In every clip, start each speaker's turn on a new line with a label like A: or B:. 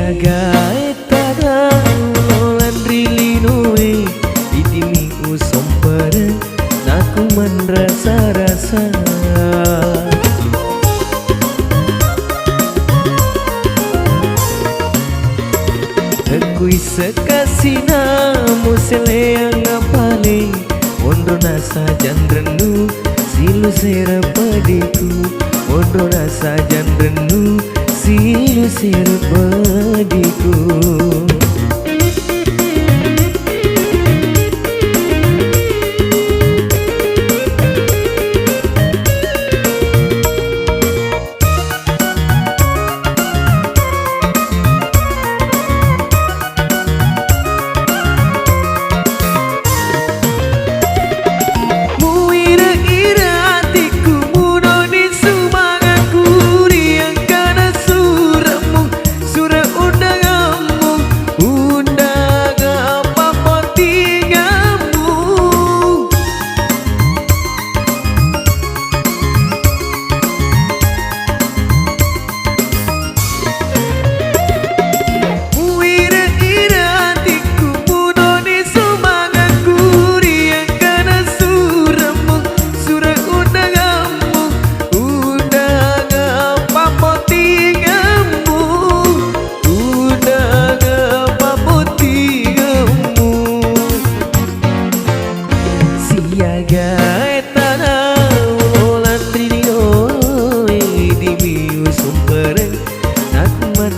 A: Siaga etada lolan rilinoe ditimi usompere naku menrasa-rasa Tekui sekasina museleang ngapale Ondro nasa jandrenu silu sera padiku Ondro nasa jandrenu silu sera padiku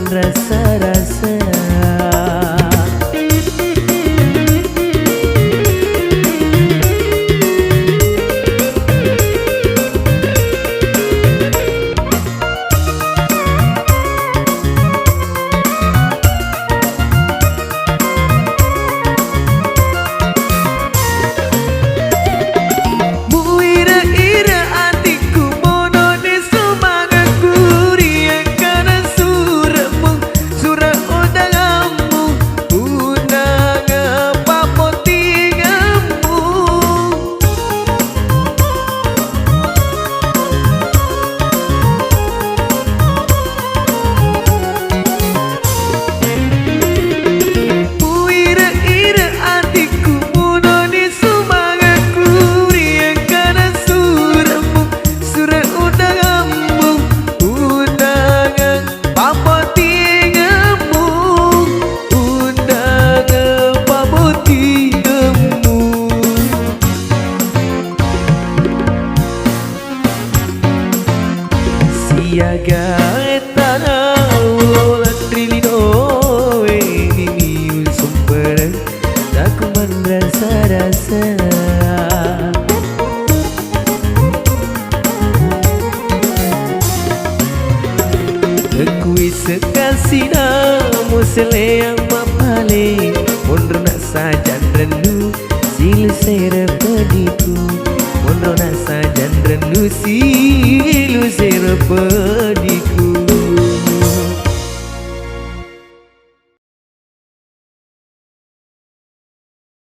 A: Rasa-rasa Siaga etana lolan rilinoe ini sumber aku merasa-rasa Tekui sekasina museleang mapale Mondro nasa jandrenu silu sera padiku Mondro nasa jandrenu silu sera padiku